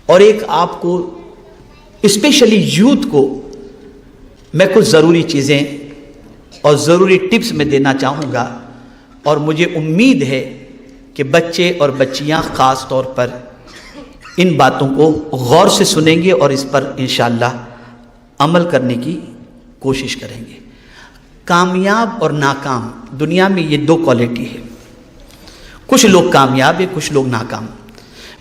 اور ایک آپ کو اسپیشلی یوتھ کو میں کچھ ضروری چیزیں اور ضروری ٹپس میں دینا چاہوں گا، اور مجھے امید ہے کہ بچے اور بچیاں خاص طور پر ان باتوں کو غور سے سنیں گے اور اس پر انشاءاللہ عمل کرنے کی کوشش کریں گے۔ کامیاب اور ناکام، دنیا میں یہ دو کوالٹی ہے، کچھ لوگ کامیاب ہیں، کچھ لوگ ناکام۔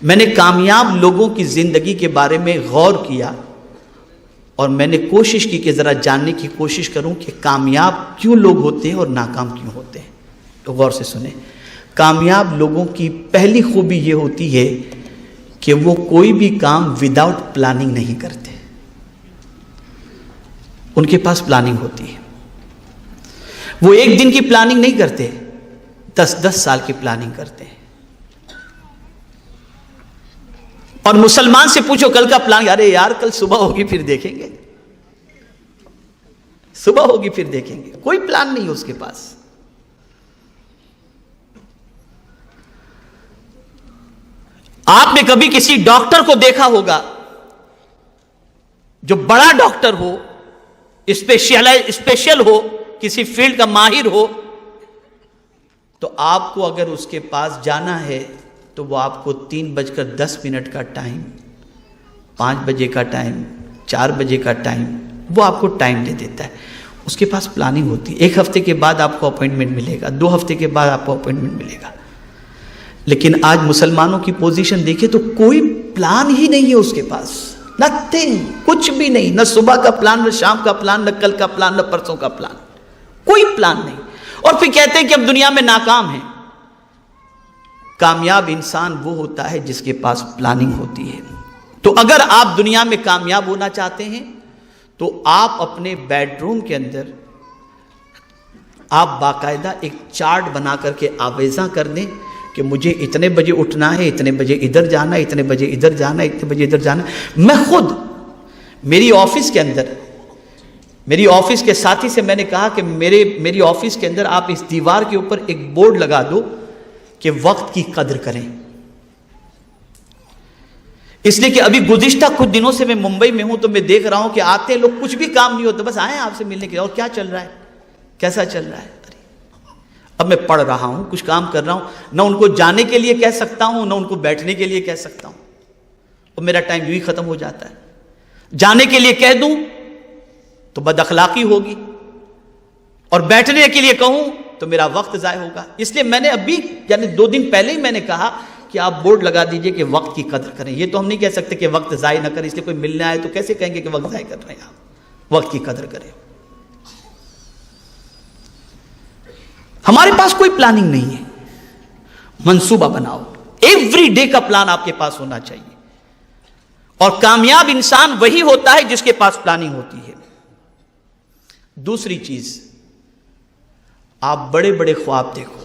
میں نے کامیاب لوگوں کی زندگی کے بارے میں غور کیا اور میں نے کوشش کی کہ ذرا جاننے کی کوشش کروں کہ کامیاب کیوں لوگ ہوتے ہیں اور ناکام کیوں ہوتے ہیں۔ تو غور سے سنیں، کامیاب لوگوں کی پہلی خوبی یہ ہوتی ہے کہ وہ کوئی بھی کام وداؤٹ پلاننگ نہیں کرتے، ان کے پاس پلاننگ ہوتی ہے۔ وہ ایک دن کی پلاننگ نہیں کرتے، 10 سال کی پلاننگ کرتے ہیں۔ اور مسلمان سے پوچھو کل کا پلان، ارے یار کل صبح ہوگی پھر دیکھیں گے، صبح ہوگی پھر دیکھیں گے، کوئی پلان نہیں ہے اس کے پاس۔ آپ نے کبھی کسی ڈاکٹر کو دیکھا ہوگا جو بڑا ڈاکٹر ہو، اسپیشل ہو، کسی فیلڈ کا ماہر ہو، تو آپ کو اگر اس کے پاس جانا ہے تو وہ آپ کو 3:10 کا ٹائم، 5 بجے کا ٹائم، 4 بجے کا ٹائم، وہ آپ کو ٹائم دے دیتا ہے۔ اس کے پاس پلاننگ ہوتی ہے، 1 ہفتے کے بعد آپ کو اپوائنٹمنٹ ملے گا، 2 ہفتے کے بعد آپ کو اپوائنٹمنٹ ملے گا۔ لیکن آج مسلمانوں کی پوزیشن دیکھیں تو کوئی پلان ہی نہیں ہے اس کے پاس، نتھنگ، کچھ بھی نہیں، نہ صبح کا پلان، نہ شام کا پلان، نہ کل کا پلان، نہ پرسوں کا پلان، کوئی پلان نہیں۔ اور پھر کہتے ہیں کہ اب دنیا میں ناکام ہیں۔ کامیاب انسان وہ ہوتا ہے جس کے پاس پلاننگ ہوتی ہے۔ تو اگر آپ دنیا میں کامیاب ہونا چاہتے ہیں تو آپ اپنے بیڈ روم کے اندر آپ باقاعدہ ایک چارٹ بنا کر کے آویزاں کر دیں کہ مجھے اتنے بجے اٹھنا ہے، اتنے بجے ادھر جانا ہے، اتنے بجے ادھر جانا ہے، اتنے بجے ادھر جانا ہے۔ میں خود میری آفس کے اندر، میری آفس کے ساتھی سے میں نے کہا کہ میری آفس کے اندر آپ اس دیوار کے اوپر ایک بورڈ لگا دو کہ وقت کی قدر کریں۔ اس لیے کہ ابھی گزشتہ کچھ دنوں سے میں ممبئی میں ہوں تو میں دیکھ رہا ہوں کہ آتے ہیں لوگ، کچھ بھی کام نہیں ہوتا، بس آئے آپ سے ملنے کے لیے، اور کیا چل رہا ہے، کیسا چل رہا ہے۔ اب میں پڑھ رہا ہوں، کچھ کام کر رہا ہوں، نہ ان کو جانے کے لیے کہہ سکتا ہوں، نہ ان کو بیٹھنے کے لیے کہہ سکتا ہوں، اور میرا ٹائم یوں ہی ختم ہو جاتا ہے۔ جانے کے لیے کہہ دوں تو بد اخلاقی ہوگی، اور بیٹھنے کے لیے کہوں تو میرا وقت ضائع ہوگا۔ اس لیے میں نے ابھی یعنی 2 دن پہلے ہی میں نے کہا کہ آپ بورڈ لگا دیجئے کہ وقت کی قدر کریں۔ یہ تو ہم نہیں کہہ سکتے کہ وقت ضائع نہ کریں، اس لیے کوئی ملنے آئے تو کیسے کہیں گے کہ وقت ضائع کر رہے ہیں آپ، وقت کی قدر کریں۔ ہمارے پاس کوئی پلاننگ نہیں ہے، منصوبہ بناؤ، ایوری ڈے کا پلان آپ کے پاس ہونا چاہیے۔ اور کامیاب انسان وہی ہوتا ہے جس کے پاس پلاننگ ہوتی ہے۔ دوسری چیز، آپ بڑے بڑے خواب دیکھو،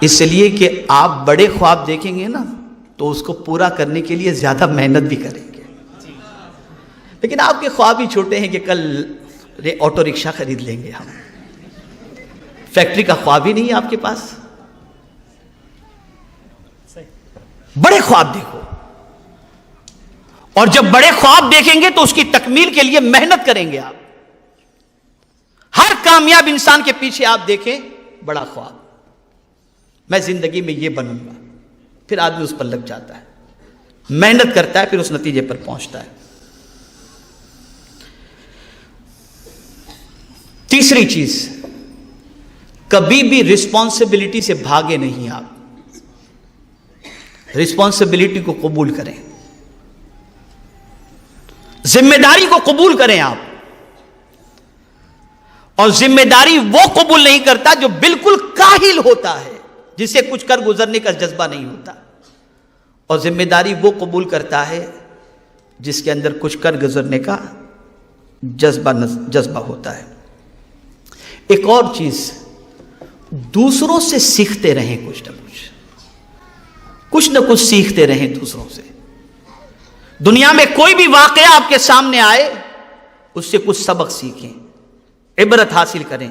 اس لیے کہ آپ بڑے خواب دیکھیں گے نا تو اس کو پورا کرنے کے لیے زیادہ محنت بھی کریں گے۔ لیکن آپ کے خواب ہی چھوٹے ہیں کہ کل آٹو رکشہ خرید لیں گے ہم، فیکٹری کا خواب ہی نہیں ہے آپ کے پاس۔ بڑے خواب دیکھو، اور جب بڑے خواب دیکھیں گے تو اس کی تکمیل کے لیے محنت کریں گے آپ۔ ہر کامیاب انسان کے پیچھے آپ دیکھیں بڑا خواب، میں زندگی میں یہ بنوں گا، پھر آدمی اس پر لگ جاتا ہے، محنت کرتا ہے، پھر اس نتیجے پر پہنچتا ہے۔ تیسری چیز، کبھی بھی رسپانسبلٹی سے بھاگے نہیں، آپ رسپانسبلٹی کو قبول کریں، ذمہ داری کو قبول کریں آپ۔ اور ذمہ داری وہ قبول نہیں کرتا جو بالکل کاہل ہوتا ہے، جسے کچھ کر گزرنے کا جذبہ نہیں ہوتا، اور ذمہ داری وہ قبول کرتا ہے جس کے اندر کچھ کر گزرنے کا جذبہ ہوتا ہے۔ ایک اور چیز، دوسروں سے سیکھتے رہیں، کچھ نہ کچھ سیکھتے رہیں دوسروں سے۔ دنیا میں کوئی بھی واقعہ آپ کے سامنے آئے، اس سے کچھ سبق سیکھیں، عبرت حاصل کریں۔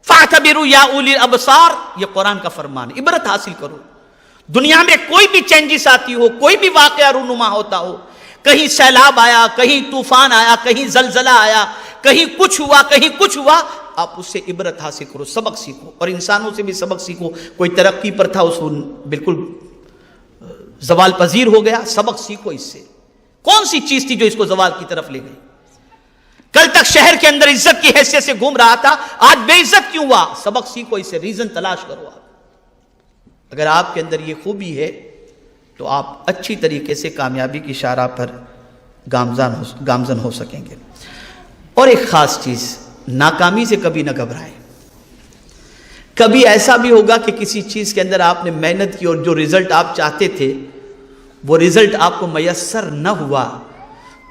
فَاعْتَبِرُوا يَا أُولِي الْأَبْصَارِ، یہ قرآن کا فرمان ہے، عبرت حاصل کرو۔ دنیا میں کوئی بھی چینجز آتی ہو, کوئی بھی واقعہ رونما ہوتا ہو, کہیں سیلاب آیا, کہیں طوفان آیا, کہیں زلزلہ آیا, کہیں کچھ ہوا, کہیں کچھ ہوا, آپ اس سے عبرت حاصل کرو, سبق سیکھو, اور انسانوں سے بھی سبق سیکھو. کوئی ترقی پر تھا, اس کو بالکل زوال پذیر ہو گیا, سبق سیکھو اس سے. کون سی چیز تھی جو اس کو زوال کی طرف لے گئی؟ کل تک شہر کے اندر عزت کی حیثیت سے گھوم رہا تھا, آج بے عزت کیوں ہوا؟ سبق سیکھو اس سے, ریزن تلاش کرو. آپ اگر آپ کے اندر یہ خوبی ہے تو آپ اچھی طریقے سے کامیابی کی شاہراہ پر گامزن ہو سکیں گے. اور ایک خاص چیز, ناکامی سے کبھی نہ گھبرائیں. کبھی ایسا بھی ہوگا کہ کسی چیز کے اندر آپ نے محنت کی اور جو رزلٹ آپ چاہتے تھے وہ رزلٹ آپ کو میسر نہ ہوا,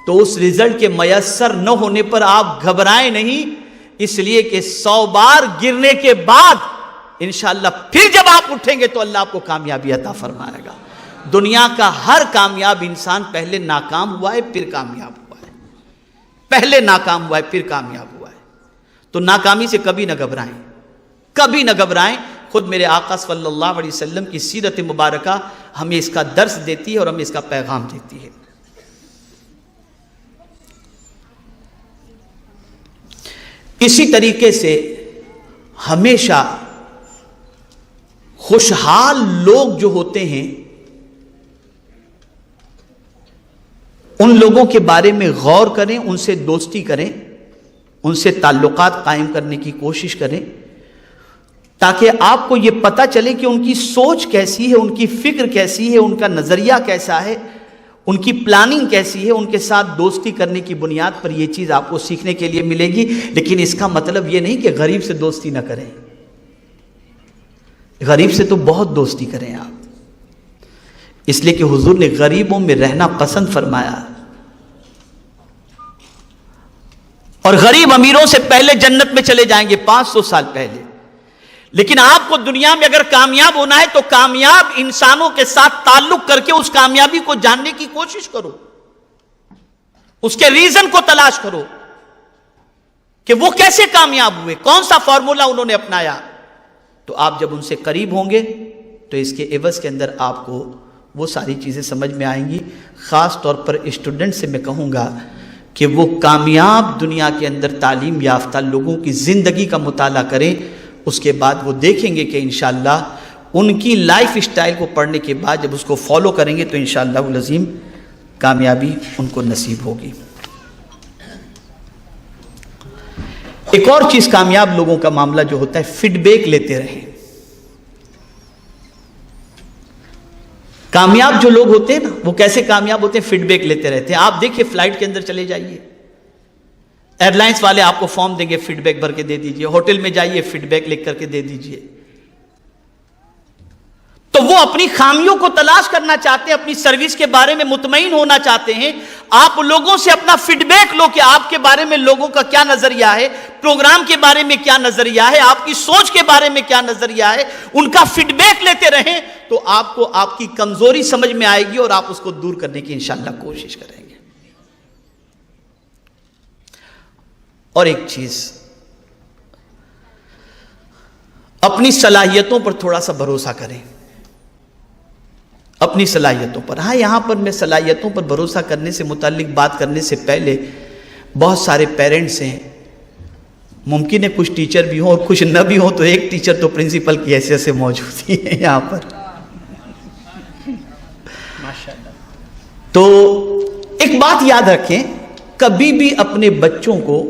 تو اس رزلٹ کے میسر نہ ہونے پر آپ گھبرائیں نہیں, اس لیے کہ 100 بار گرنے کے بعد انشاءاللہ پھر جب آپ اٹھیں گے تو اللہ آپ کو کامیابی عطا فرمائے گا. دنیا کا ہر کامیاب انسان پہلے ناکام ہوا ہے پھر کامیاب ہوا ہے, پہلے ناکام ہوا ہے پھر کامیاب ہوا ہے. تو ناکامی سے کبھی نہ گھبرائیں, کبھی نہ گھبرائیں. خود میرے آقا صلی اللہ علیہ وسلم کی سیرت مبارکہ ہمیں اس کا درس دیتی ہے اور ہمیں اس کا پیغام دیتی ہے. اسی طریقے سے ہمیشہ خوشحال لوگ جو ہوتے ہیں ان لوگوں کے بارے میں غور کریں, ان سے دوستی کریں, ان سے تعلقات قائم کرنے کی کوشش کریں, تاکہ آپ کو یہ پتہ چلے کہ ان کی سوچ کیسی ہے, ان کی فکر کیسی ہے, ان کا نظریہ کیسا ہے, ان کی پلاننگ کیسی ہے. ان کے ساتھ دوستی کرنے کی بنیاد پر یہ چیز آپ کو سیکھنے کے لیے ملے گی. لیکن اس کا مطلب یہ نہیں کہ غریب سے دوستی نہ کریں. غریب سے تو بہت دوستی کریں آپ, اس لیے کہ حضور نے غریبوں میں رہنا پسند فرمایا, اور غریب امیروں سے پہلے جنت میں چلے جائیں گے 500 سال پہلے. لیکن آپ کو دنیا میں اگر کامیاب ہونا ہے تو کامیاب انسانوں کے ساتھ تعلق کر کے اس کامیابی کو جاننے کی کوشش کرو, اس کے ریزن کو تلاش کرو کہ وہ کیسے کامیاب ہوئے, کون سا فارمولا انہوں نے اپنایا. تو آپ جب ان سے قریب ہوں گے تو اس کے عوض کے اندر آپ کو وہ ساری چیزیں سمجھ میں آئیں گی. خاص طور پر اسٹوڈنٹ سے میں کہوں گا کہ وہ کامیاب دنیا کے اندر تعلیم یافتہ لوگوں کی زندگی کا مطالعہ کریں. اس کے بعد وہ دیکھیں گے کہ انشاءاللہ ان کی لائف اسٹائل کو پڑھنے کے بعد جب اس کو فالو کریں گے تو انشاءاللہ العظیم کامیابی ان کو نصیب ہوگی. ایک اور چیز کامیاب لوگوں کا معاملہ جو ہوتا ہے, فیڈ بیک لیتے رہیں. کامیاب جو لوگ ہوتے ہیں نا وہ کیسے کامیاب ہوتے ہیں؟ فیڈ بیک لیتے رہتے ہیں. آپ دیکھیں فلائٹ کے اندر چلے جائیے, ایئر لائنس والے آپ کو فارم دیں گے, فیڈ بیک بھر کے دے دیجئے. ہوٹل میں جائیے, فیڈ بیک لکھ کر کے دے دیجئے. تو وہ اپنی خامیوں کو تلاش کرنا چاہتے ہیں, اپنی سروس کے بارے میں مطمئن ہونا چاہتے ہیں. آپ لوگوں سے اپنا فیڈ بیک لو کہ آپ کے بارے میں لوگوں کا کیا نظریہ ہے, پروگرام کے بارے میں کیا نظریہ ہے, آپ کی سوچ کے بارے میں کیا نظریہ ہے. ان کا فیڈ بیک لیتے رہیں تو آپ کو آپ کی کمزوری سمجھ میں آئے گی اور آپ اس کو دور کرنے کی انشاءاللہ کوشش کریں گے. اور ایک چیز, اپنی صلاحیتوں پر تھوڑا سا بھروسہ کریں, اپنی صلاحیتوں پر. ہاں یہاں پر میں صلاحیتوں پر بھروسہ کرنے سے متعلق بات کرنے سے پہلے بہت سارے پیرنٹس ہیں, ممکن ہے کچھ ٹیچر بھی ہوں اور کچھ نہ بھی ہوں, تو ایک ٹیچر تو پرنسپل کی حیثیت سے موجود ہی ہے یہاں پر. تو ایک بات یاد رکھیں, کبھی بھی اپنے بچوں کو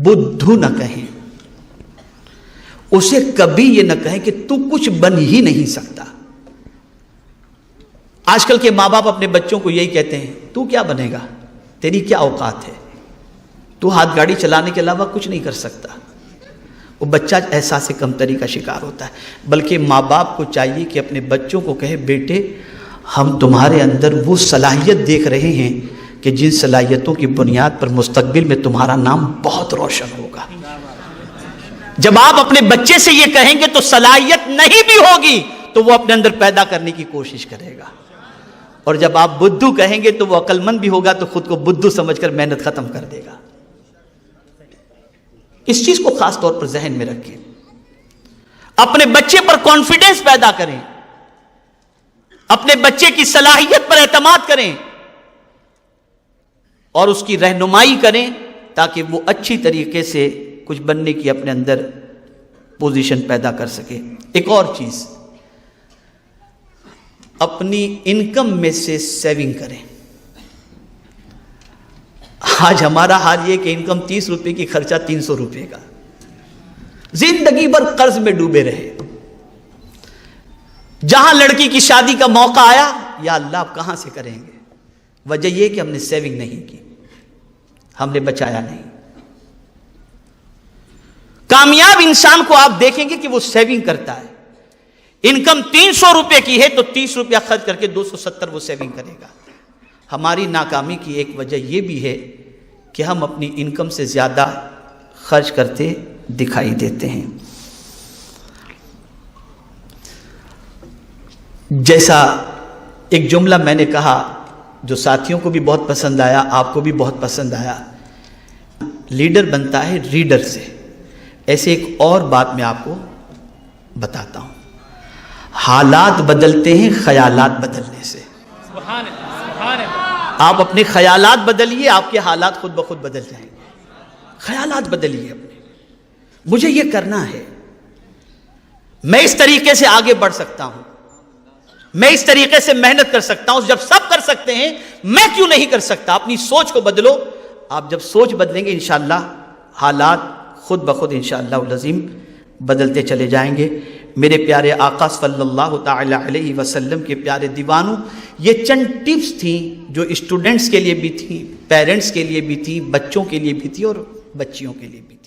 بدھو نہ کہیں, اسے کبھی یہ نہ کہیں کہ تو کچھ بن ہی نہیں سکتا. آج کل کے ماں باپ اپنے بچوں کو یہی کہتے ہیں, تو کیا بنے گا, تیری کیا اوقات ہے, تو ہاتھ گاڑی چلانے کے علاوہ کچھ نہیں کر سکتا. وہ بچہ احساس کمتری کا شکار ہوتا ہے. بلکہ ماں باپ کو چاہیے کہ اپنے بچوں کو کہے, بیٹے ہم تمہارے اندر وہ صلاحیت دیکھ رہے ہیں کہ جن صلاحیتوں کی بنیاد پر مستقبل میں تمہارا نام بہت روشن ہوگا. جب آپ اپنے بچے سے یہ کہیں گے تو صلاحیت نہیں بھی ہوگی تو وہ اپنے اندر پیدا کرنے کی کوشش کرے گا, اور جب آپ بدھو کہیں گے تو وہ عقل مند بھی ہوگا تو خود کو بدھو سمجھ کر محنت ختم کر دے گا. اس چیز کو خاص طور پر ذہن میں رکھیں. اپنے بچے پر کانفیڈنس پیدا کریں. اپنے بچے کی صلاحیت پر اعتماد کریں اور اس کی رہنمائی کریں تاکہ وہ اچھی طریقے سے کچھ بننے کی اپنے اندر پوزیشن پیدا کر سکے۔ ایک اور چیز، اپنی انکم میں سے سیونگ کریں۔ آج ہمارا حال یہ کہ انکم 30 روپے کی، خرچہ 300 روپے کا، زندگی بھر قرض میں ڈوبے رہے۔ جہاں لڑکی کی شادی کا موقع آیا، یا اللہ آپ کہاں سے کریں گے؟ وجہ یہ کہ ہم نے سیونگ نہیں کی، ہم نے بچایا نہیں۔ کامیاب انسان کو آپ دیکھیں گے کہ وہ سیونگ کرتا ہے۔ انکم 300 روپے کی ہے تو 30 روپیہ خرچ کر کے 270 وہ سیونگ کرے گا۔ ہماری ناکامی کی ایک وجہ یہ بھی ہے کہ ہم اپنی انکم سے زیادہ خرچ کرتے دکھائی دیتے ہیں۔ جیسا ایک جملہ میں نے کہا جو ساتھیوں کو بھی بہت پسند آیا، آپ کو بھی بہت پسند آیا، لیڈر بنتا ہے ریڈر سے۔ ایسے ایک اور بات میں آپ کو بتاتا ہوں، حالات بدلتے ہیں خیالات بدلنے سے۔ سبحان اللہ، سبحان اللہ۔ آپ اپنے خیالات بدلیے، آپ کے حالات خود بخود بدل جائیں گے۔ خیالات بدلیے اپنے، مجھے یہ کرنا ہے، میں اس طریقے سے آگے بڑھ سکتا ہوں، میں اس طریقے سے محنت کر سکتا ہوں، جب سب کر سکتے ہیں میں کیوں نہیں کر سکتا؟ اپنی سوچ کو بدلو۔ آپ جب سوچ بدلیں گے انشاءاللہ حالات خود بخود انشاءاللہ العظیم بدلتے چلے جائیں گے۔ میرے پیارے آقا صلی اللہ تعالی علیہ وسلم کے پیارے دیوانوں، یہ چند ٹپس تھیں جو اسٹوڈنٹس کے لیے بھی تھیں، پیرنٹس کے لیے بھی تھیں، بچوں کے لیے بھی تھی اور بچیوں کے لیے بھی تھی۔